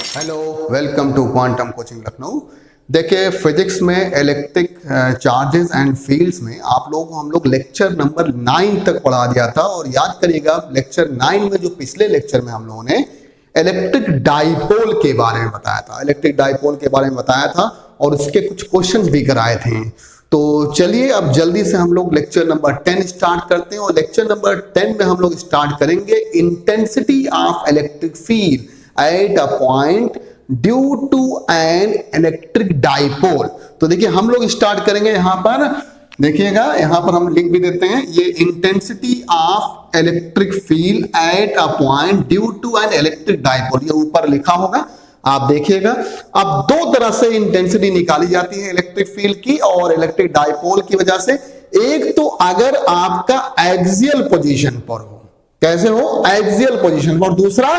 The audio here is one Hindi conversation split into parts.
Hello, welcome to quantum coaching Lucknow. देखिए, फिजिक्स में इलेक्ट्रिक चार्जेस एंड फील्ड्स में आप लोगों को हम लोग लेक्चर नंबर 9 तक पढ़ा दिया था। और याद करिएगा, लेक्चर 9 में जो पिछले लेक्चर में हम लोगों ने इलेक्ट्रिक डाइपोल के बारे में बताया था, इलेक्ट्रिक डाइपोल के बारे में बताया था और उसके कुछ क्वेश्चंस भी कराए थे। तो चलिए अब जल्दी से हम लोग लेक्चर नंबर 10 स्टार्ट करते हैं। और लेक्चर नंबर 10 में हम लोग स्टार्ट करेंगे intensity of electric field at a point due to an electric dipole. तो देखिए, हम लोग स्टार्ट करेंगे यहां पर, देखिएगा यहां पर हम लिख भी देते हैं, ये intensity of electric field at a point due to an electric dipole, ये ऊपर लिखा होगा, आप देखिएगा। अब दो तरह से इंटेंसिटी निकाली जाती है इलेक्ट्रिक फील्ड की और इलेक्ट्रिक डाइपोल की वजह से। एक तो अगर आपका एक्सियल पोजीशन पर हो, कैसे हो, एक्सियल पोजीशन पर, दूसरा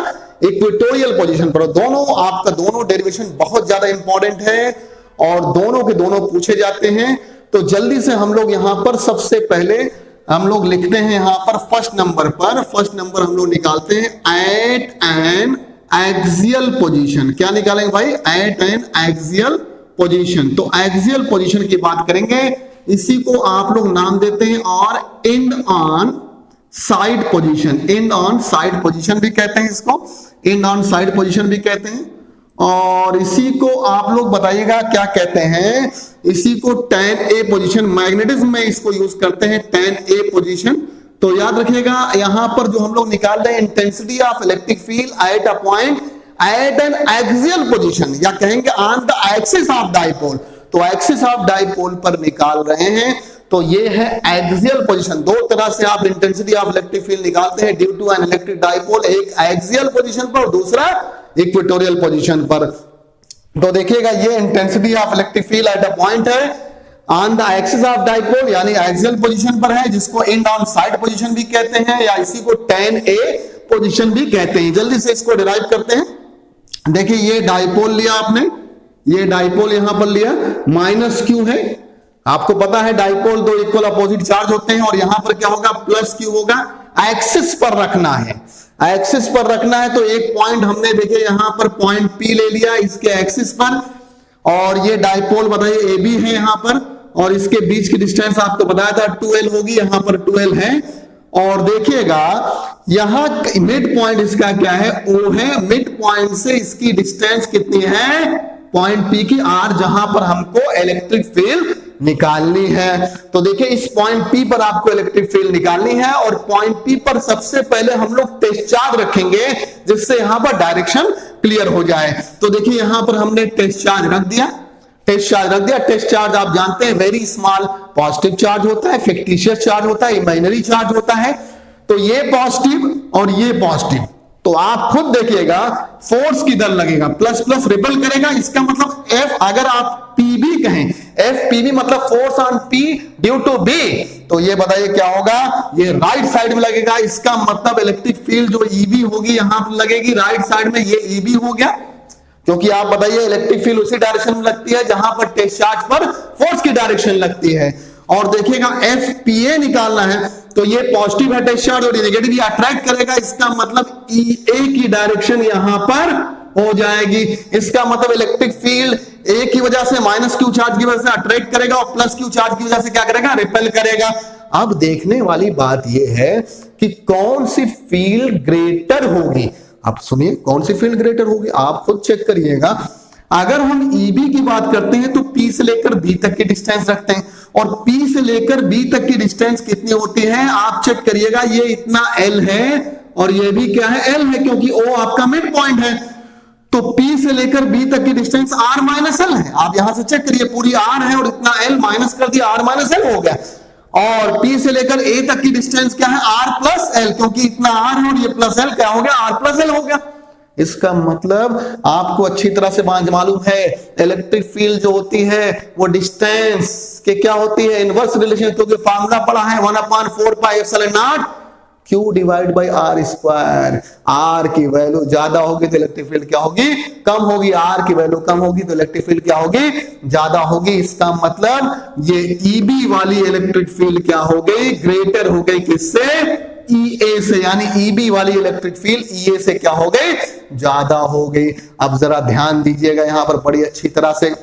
इक्वेटोरियल पोजीशन पर। दोनों आपका दोनों डेरिवेशन बहुत ज्यादा इंपॉर्टेंट है और दोनों के दोनों पूछे जाते हैं। तो जल्दी से हम लोग यहां पर सबसे पहले हम लोग लिखते हैं यहां पर फर्स्ट नंबर हम लोग निकालते हैं एट एन एक्सियल पोजीशन। क्या निकालेंगे भाई? At an axial position. तो एक्सियल पोजीशन की बात करेंगे, इसी को आप लोग नाम देते हैं और and on side position, and on side position भी कहते हैं, इसको एंड ऑन साइड पोजीशन भी कहते हैं। और इसी को आप लोग बताइएगा क्या कहते हैं, इसी को tan A पोजीशन, मैग्नेटिज्म में इसको यूज करते हैं tan A पोजीशन। तो याद रखिएगा, यहां पर जो हम लोग निकाल रहे हैं intensity of electric field at a point at an axial position, या कहेंगे on the axis of dipole. तो एक्सिस ऑफ डाइपोल पर निकाल रहे हैं, तो ये है एक्सियल पोजीशन। दो तरह से आप इंटेंसिटी ऑफ इलेक्ट्रिक फील्ड निकालते हैं due to an electric dipole, एक एक्सियल पोजीशन पर और दूसरा इक्वेटोरियल पोजीशन पर। तो देखिएगा, ये intensity of electric field at a point है on the axis of dipole, यानी एक्सियल पोजीशन पर है, जिसको एंड ऑन साइड पोजीशन भी कहते हैं, या इसी को tan A पोजीशन भी कहते हैं। जल्दी से इसको डिराइव करते हैं। देखिए, ये डाइपोल लिया आपने, ये डाइपोल यहां पर लिया, माइनस क्यू है, आपको पता है डाइपोल दो इक्वल अपोजिट चार्ज होते हैं, और यहां पर क्या होगा, प्लस क्यू होगा। एक्सिस पर रखना है, एक्सिस पर रखना है, तो एक पॉइंट हमने देखिए यहां पर पॉइंट P ले लिया इसके एक्सिस पर, और ये डाइपोल बताइए AB है यहां पर, और इसके बीच की डिस्टेंस आपको बताया था 2L होगी, यहां पर 2L है। और देखिएगा यहां मिड पॉइंट इसका क्या है, O है, मिड पॉइंट से इसकी डिस्टेंस कितनी है, पॉइंट P की R, जहां पर हमको इलेक्ट्रिक फील्ड निकालनी है। तो देखिए, इस पॉइंट P पर आपको इलेक्ट्रिक फील्ड निकालनी है, और पॉइंट P पर सबसे पहले हम लोग टेस्ट चार्ज रखेंगे, जिससे यहां पर डायरेक्शन क्लियर हो जाए। तो देखिए, यहां पर हमने टेस्ट चार्ज रख दिया, टेस्ट चार्ज रख दिया। टेस्ट चार्ज आप जानते हैं वेरी स्मॉल पॉजिटिव चार्ज होता है, फिक्टिशियस चार्ज होता है, इमेजिनरी चार्ज होता है। तो ये पॉजिटिव और ये पॉजिटिव, तो आप खुद देखिएगा फोर्स किधर लगेगा, प्लस प्लस रिपल करेगा। इसका मतलब F, अगर आप PB कहें, FPB मतलब force on P due to B, तो ये बताइए क्या होगा, ये राइट साइड में लगेगा। इसका मतलब इलेक्ट्रिक फील्ड जो EB होगी यहां पर लगेगी राइट साइड में, ये EB हो गया, क्योंकि आप बताइए इलेक्ट्रिक फील्ड उसी डायरेक्शन में लगती है जहां पर टेस्ट चार्ज पर फोर्स की डायरेक्शन लगती है। और देखिएगा FPA निकालना है, तो ये पॉजिटिव है टेस्ट चार्ज और ये नेगेटिव, ये अट्रैक्ट करेगा। इसका मतलब EA की डायरेक्शन यहां पर हो जाएगी। इसका मतलब इलेक्ट्रिक फील्ड A की वजह से माइनस क्यू चार्ज की वजह से अट्रैक्ट करेगा, और प्लस क्यू चार्ज की वजह से क्या करेगा, रिपेल करेगा। अब देखने वाली बात यह है कि कौन सी फील्ड ग्रेटर होगी। अब सुनिए, कौन सी फील्ड ग्रेटर होगी, आप खुद चेक करिएगा। अगर हम EB की बात करते हैं तो P से लेकर B तक की डिस्टेंस रखते हैं, और P से लेकर B तक की डिस्टेंस कितनी होती है, आप चेक करिएगा। ये इतना L है और ये भी क्या है, L है, क्योंकि O आपका मिड पॉइंट है। तो P से लेकर B तक की डिस्टेंस R माइनस L है। आप यहां से चेक करिए, पूरी R है और इतना L माइनस कर दिया, R माइनस L हो गया। और P से लेकर A तक की डिस्टेंस क्या है, R प्लस L, क्योंकि इतना R है और ये प्लस L, क्या हो गया, R प्लस L हो गया। इसका मतलब आपको अच्छी तरह से मालूम है, इलेक्ट्रिक फील्ड जो होती है वो डिस्टेंस के क्या होती है, इनवर्स रिलेशन, क्योंकि फार्मूला पढ़ा है 1/4πε0 Q divide by R square. R की वैल्यू ज्यादा होगी तो इलेक्ट्रिक फील्ड क्या होगी, कम होगी। R की वैल्यू कम होगी तो इलेक्ट्रिक फील्ड क्या होगी, ज्यादा होगी। इसका मतलब ये EB वाली इलेक्ट्रिक फील्ड क्या हो गई, ग्रेटर हो गई, किससे, EA से, यानी EB वाली इलेक्ट्रिक फील्ड EA से क्या हो गई, ज्यादा हो गई। अब जरा ध्यान दीजिएगा यहां पर बड़ी अच्छी तरह से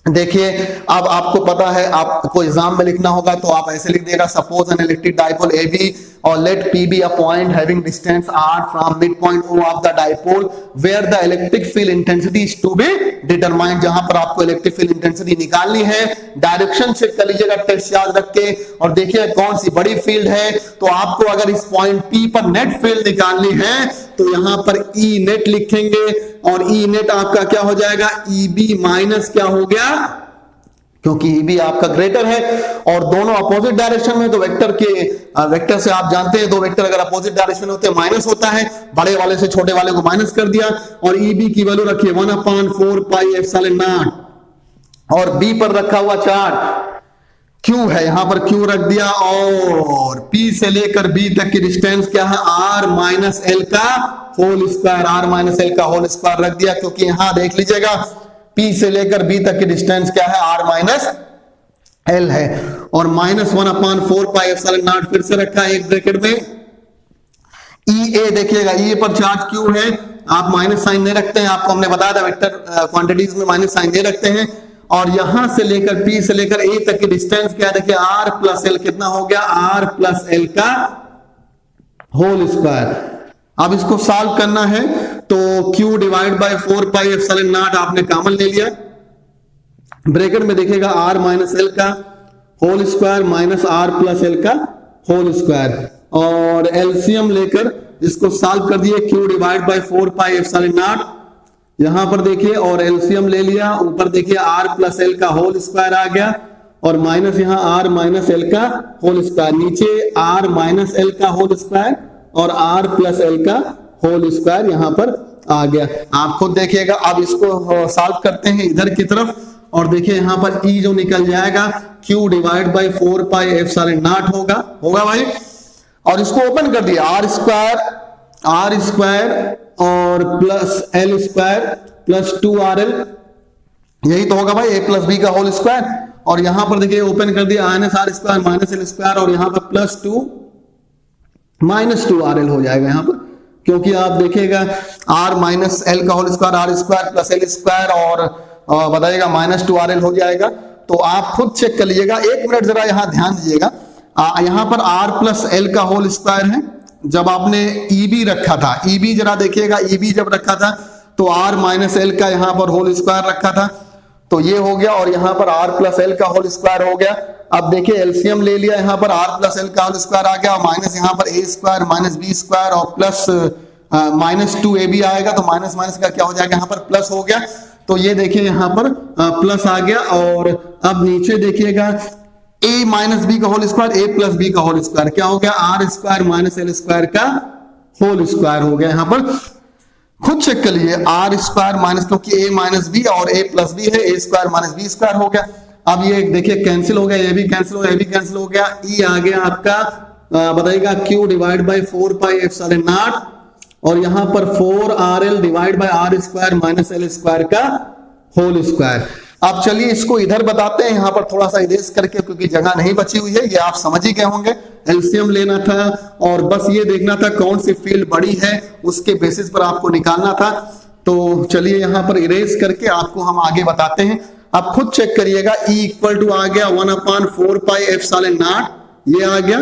देखिए। अब आपको पता है, आपको एग्जाम में लिखना होगा तो आप ऐसे लिख देगा, suppose N electric dipole AB और late P be a point having distance r from midpoint O of the dipole where the electric field intensity is to be determined। जहां पर आपको इलेक्ट्रिक फील्ड इंटेंसिटी निकालनी है, डायरेक्शन चेक कर लीजिएगा टेस्ट याद रख के, और देखिए कौन सी बड़ी फील्ड है। तो आपको अगर इस पॉइंट P पर नेट फील्ड निकालनी है तो यहां पर E नेट लिखेंगे, और E नेट आपका क्या हो जाएगा, EB माइनस क्या हो गया, क्योंकि EB आपका ग्रेटर है और दोनों अपोजिट डायरेक्शन में, तो वेक्टर से आप जानते हैं दो वेक्टर अगर अपोजिट डायरेक्शन में होते हैं माइनस होता है, बड़े वाले से छोटे वाले को माइनस कर दिया, और EB की वैल्यू रखिए 1/4 पाई एप्सिलॉन नॉट, और B पर रखा हुआ चार्ज Q है, यहां पर Q रख दिया, और P से लेकर B तक की डिस्टेंस क्या है, R माइनस L का whole square, R minus L का होल स्क्वायर रख दिया, क्योंकि यहां देख लीजिएगा P से लेकर B तक की डिस्टेंस क्या है, R माइनस L है, और -1/4 पाई एप्सिलॉन नॉट फिर से रखा है एक ब्रैकेट में। EA देखिएगा, EA पर चार्ज Q है, आप माइनस साइन नहीं रखते हैं, आपको हमने बताया था वेक्टर क्वांटिटीज में माइनस साइन नहीं रखते हैं, और यहां से लेकर P से लेकर A तक की डिस्टेंस क्या है, देखिए R प्लस L कितना हो गया, R प्लस L का होल स्क्वायर। अब इसको सॉल्व करना है तो Q divide by 4 pi epsilon naught आपने कॉमन ले लिया, ब्रैकेट में देखिएगा R माइनस L का whole square minus R plus L का होल स्क्वायर, और एलसीएम लेकर इसको सॉल्व कर दिए, Q divide by 4 pi epsilon naught, यहां पर देखिए, और एलसीएम ले लिया, ऊपर देखिए R प्लस L का होल स्क्वायर आ गया, और माइनस यहां R माइनस L का होल स्क्वायर, नीचे R माइनस L का होल स्क्वायर और R प्लस L का होल स्क्वायर यहां पर आ गया। आप खुद देखिएगा। अब इसको सॉल्व करते हैं इधर की तरफ, और देखिए यहां पर E जो निकल जाएगा Q divide by 4 pi epsilon not होगा भाई, और इसको ओपन कर दिया, R स्क्वायर और plus L square plus 2RL, यही तो होगा भाई, A प्लस B का होल स्क्वायर, और यहां पर देखिए ओपन कर दिया -R square minus L square, और यहां पर प्लस 2 माइनस 2RL हो जाएगा यहां पर, क्योंकि आप देखिएगा R माइनस L का whole square, R square plus L square, और बताइएगा माइनस 2RL हो जाएगा। तो आप खुद चेक कर लीजिएगा, एक मिनट जरा यहां ध्यान दीजिएगा, यहां पर R प्लस L का होल स्क्वायर है, जब आपने EB रखा था, EB जरा देखिएगा, EB जब रखा था तो R माइनस L का यहां पर होल स्क्वायर रखा था, तो ये हो गया, और यहां पर R प्लस L का होल स्क्वायर हो गया। अब देखिए एलसीएम ले लिया, यहां पर R प्लस L का होल स्क्वायर आ गया, माइनस यहां पर A square minus B square और प्लस माइनस 2AB आएगा, तो माइनस माइनस का क्या हो जाएगा, यहां पर प्लस हो गया, तो ये देखिए यहां पर प्लस आ गया, और अब नीचे देखिएगा A माइनस B का whole square, A plus B का होल स्क्वायर क्या हो गया, R square minus L square का होल स्क्वायर हो गया। यहां पर खुद चेक कर लीजिए, R स्क्वायर माइनस, क्योंकि A माइनस B और A प्लस B है, A square minus B square हो गया। अब ये देखिए कैंसिल हो गया, ये भी कैंसिल हो गया, ये भी कैंसिल हो गया, E आ गया आपका, बताइएगा Q divide by 4 pi epsilon not, और यहां पर 4RL divide by R square minus L square का होल स्क्वायर। अब चलिए इसको इधर बताते हैं, यहां पर थोड़ा सा इरेज करके, क्योंकि जगह नहीं बची हुई है, ये आप समझ ही गए होंगे। एलसीएम लेना था और बस ये देखना था कौन सी फील्ड बड़ी है, उसके बेसिस पर आपको निकालना था। तो चलिए यहां पर इरेज करके आपको हम आगे बताते हैं। आप खुद चेक करिएगा, E इक्वल टू आ गया 1/4 पाई एप्सिलॉन नॉट, ये आ गया,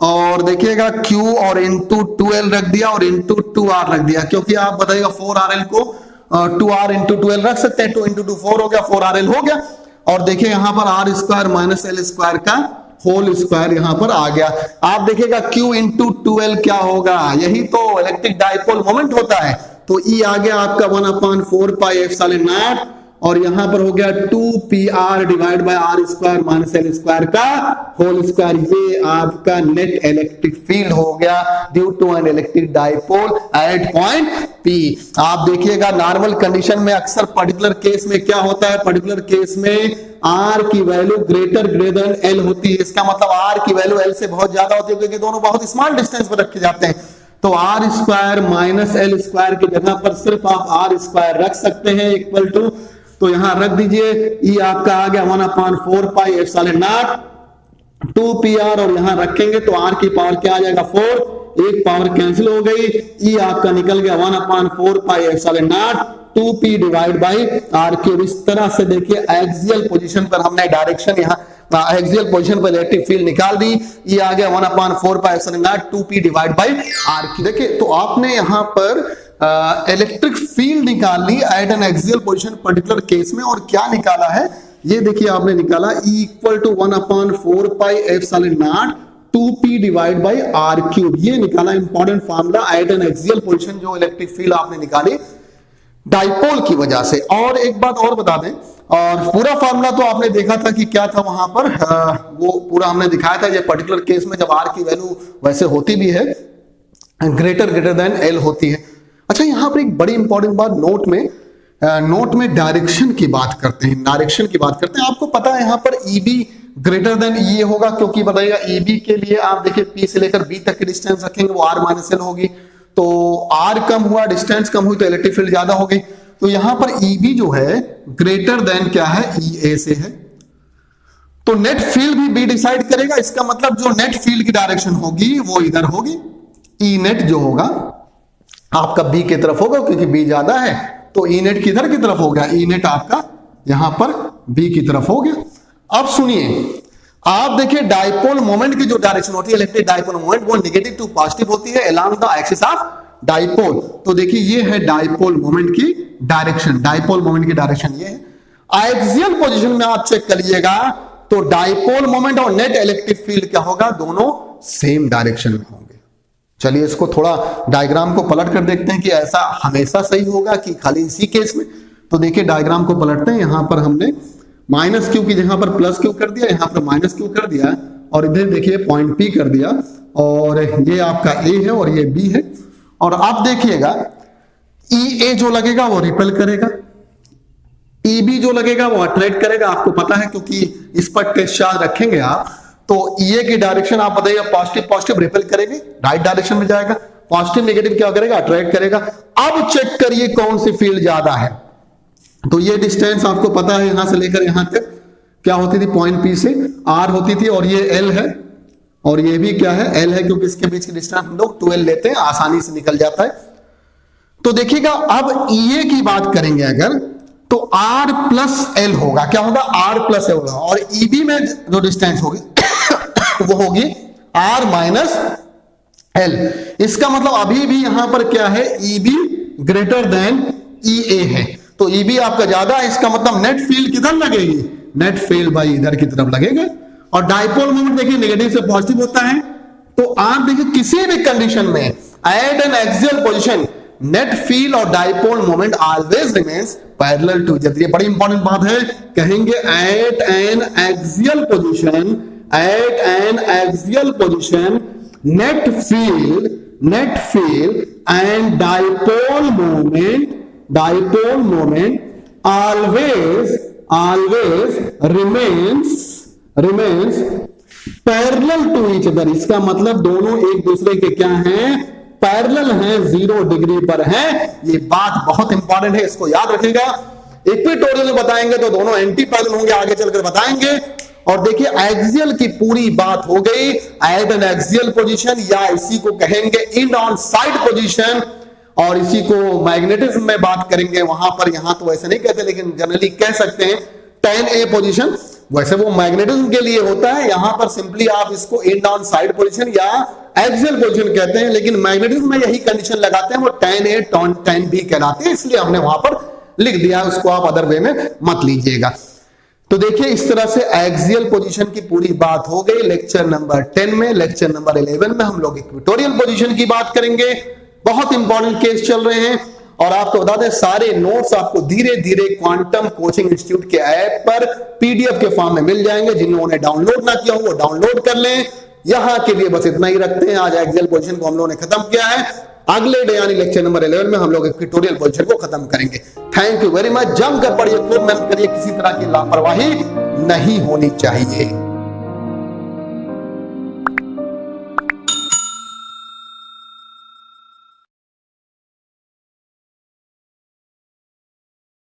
और देखिएगा Q और इंटू 2L रख दिया और इंटू 2R रख दिया, क्योंकि आप बताइएगा 4RL को 2R इंटू 2L रख सकते हैं, 2 इंटू 2 4 हो गया, 4RL हो गया, और देखिए यहां पर R square minus L square का होल स्क्वायर यहां पर आ गया। आप देखिएगा Q इंटू 2L क्या होगा, यही तो इलेक्ट्रिक डाइपोल मोमेंट होता है। तो E आ गया आपका 1/4 पाई एप्सिलॉन नॉट, और यहां पर हो गया 2PR divide by R square minus L square का होल स्क्वायर, ये आपका नेट इलेक्ट्रिक फील्ड हो गया due to an electric dipole at point P। आप देखिएगा नॉर्मल कंडीशन में अक्सर पर्टिकुलर केस में क्या होता है, पर्टिकुलर केस में R की वैल्यू ग्रेटर देन L होती है, इसका मतलब R की वैल्यू L से बहुत ज्यादा होती है, क्योंकि दोनों बहुत स्मॉल डिस्टेंस पर रखे जाते हैं। तो R square minus L square की जगह पर सिर्फ आप R स्क्वायर रख सकते हैं इक्वल टू, तो यहां रख दीजिए, E आपका आ गया 1/4 पाई एप्सिलॉन नॉट, 2pr और यहां रखेंगे तो r की पावर क्या आ जाएगा 4, एक पावर कैंसिल हो गई, e आपका निकल गया 1/4 pi epsilon naught 2p divide by r3। इस तरह से देखिए एक्सियल पोजीशन पर हमने डायरेक्शन यहाँ एक्सियल पोजीशन पर इलेक्ट्रिक फील्ड निकाल दी, ये आ गया 1/4 pi epsilon naught 2p divide by r3। देखिए तो आपने यहाँ पर इलेक्ट्रिक फील्ड निकाल ली at an axial position particular case में, और क्या निकाला है ये देखिए आपने निकाला E equal to 1/4 pi epsilon naught 2p divide by r3। ये निकाला important formula at an axial position, जो इलेक्ट्रिक फील्ड आपने निकाली डाइपोल की वजह से। और एक बात और बता दें, और पूरा फार्मूला तो आपने देखा था कि क्या था वहां पर, वो पूरा हमने दिखाया था। ये पर्टिकुलर केस में जब r की वैल्यू वैसे होती भी है ग्रेटर देन l होती है। अच्छा यहाँ पर एक बड़ी इंपॉर्टेंट बात नोट में डायरेक्शन की बात करते हैं, आपको पता है यहाँ पर EB ग्रेटर देन ये होगा, क्योंकि बताइएगा EB के लिए आप देखिए P से लेकर B तक की डिस्टेंस रखेंगे वो r माइनस l होगी, तो r कम हुआ, डिस्टेंस कम हुई तो इलेक्ट्रिक फील्ड ज्यादा हो गई। तो यहां पर EB जो है ग्रेटर देन क्या है EA से है, तो नेट फील्ड भी B डिसाइड करेगा। इसका मतलब जो नेट फील्ड की डायरेक्शन होगी वो इधर होगी, E नेट जो होगा आपका B की तरफ होगा, क्योंकि B ज्यादा है तो E नेट किधर की तरफ हो गया, E नेट आपका यहां पर B की तरफ हो गया। अब सुनिए, आप देखिए डाइपोल मोमेंट की जो डायरेक्शन होती है इलेक्ट्रिक डाइपोल मोमेंट, वो नेगेटिव टू पॉजिटिव होती है along the axis of dipole. तो देखिए ये है डाइपोल मोमेंट की डायरेक्शन, ये है। एक्सियल पोजीशन में आप चेक करिएगा तो डाइपोल मोमेंट और नेट इलेक्ट्रिक फील्ड क्या होगा, दोनों सेम डायरेक्शन में होंगे। चलिए इसको थोड़ा डायग्राम को पलट कर देखते हैं कि ऐसा हमेशा सही होगा कि खाली इसी केस में। तो देखिए डायग्राम को पलटते हैं, यहां पर हमने माइनस क्यू की जगह पर प्लस क्यू कर दिया, यहां पर माइनस क्यू कर दिया, और इधर देखिए पॉइंट P कर दिया, और ये आपका A है और ये B है। और आप देखिएगा EA जो लगेगा वो रिपेल करेगा, EB जो लगेगा वो अट्रैक्ट करेगा। आपको पता है क्योंकि इस पर टेस्ट चार्ज रखेंगे आप, तो EA की डायरेक्शन आप बताइए पॉजिटिव रिपेल करेगी, राइट डायरेक्शन में जाएगा, पॉजिटिव नेगेटिव क्या करेगा, अट्रैक्ट करेगा। अब चेक करिए कौन सी फील्ड ज्यादा है। तो ये डिस्टेंस आपको पता है यहां से लेकर यहां तक क्या होती थी, पॉइंट P से R होती थी, और ये L है और ये भी क्या है, L है, क्योंकि इसके बीच की डिस्टेंस हम लोग 12 लेते हैं, आसानी से निकल जाता है। तो देखिएगा अब EA की बात करेंगे अगर, तो R प्लस L होगा, क्या होगा, R प्लस L होगा, और EB में जो डिस्टेंस होगी वो होगी R माइनस L। इसका मतलब अभी भी यहां पर क्या है, EB ग्रेटर देन EA है, तो EB आपका ज्यादा है। इसका मतलब नेट फील्ड किधर लगेगी, नेट फील्ड भाई इधर की तरफ लगेगा। और डाइपोल मोमेंट देखिए नेगेटिव से पॉजिटिव होता है, तो आप देखिए किसी भी कंडीशन में at an axial position net field और dipole moment always remains parallel to each other. ये बड़ी इंपॉर्टेंट बात है, कहेंगे at an axial position net field and dipole moment always remains parallel to each other। इसका मतलब दोनों एक दूसरे के क्या हैं, पैरेलल हैं, 0 डिग्री पर हैं। ये बात बहुत इंपॉर्टेंट है, इसको याद रखिएगा। इक्वेटोरियल में बताएंगे तो दोनों एंटी पैरेलल होंगे, आगे चलकर बताएंगे। और देखिए एक्सियल की पूरी बात हो गई, एट एन एक्सियल पोजीशन, या इसी को कहेंगे इन ऑन साइड पोजीशन, और इसी को मैग्नेटिज्म में बात करेंगे वहां पर, यहां तो वैसे नहीं कहते लेकिन जनरली कह सकते हैं 10A पोजीशन, वैसे वो मैग्नेटिज्म के लिए होता है, यहां पर सिंपली आप इसको एंड ऑन साइड पोजीशन या एक्सियल पोजीशन कहते हैं, लेकिन मैग्नेटिज्म में यही कंडीशन लगाते हैं, वो 10A 10B कहलाते हैं, इसलिए हमने वहां पर लिख दिया, उसको आप अदर वे में मत लीजिएगा। तो देखिए इस तरह से एक्सियल पोजीशन की पूरी बात हो गई। लेक्चर नंबर 10 में, लेक्चर नंबर 11 में हम लोग इक्वेटोरियल पोजीशन की बात करेंगे। बहुत इंपॉर्टेंट केस चल रहे हैं, और आपको बता दें सारे नोट्स आपको धीरे धीरे क्वांटम कोचिंग इंस्टीट्यूट के ऐप पर PDF के फॉर्म में मिल जाएंगे। जिन्होंने डाउनलोड ना किया हो वो डाउनलोड कर लें। यहां के लिए बस इतना ही रखते हैं। आज एक्सियल पोजीशन को हम लोगों ने खत्म किया है, अगले डे यानी लेक्चर नंबर 11 में हम लोग इक्वेटोरियल पोजीशन को खत्म करेंगे। Thank you very much. जम कर पढ़िए, खूब मेहनत करिए, किसी तरह की लापरवाही नहीं होनी चाहिए।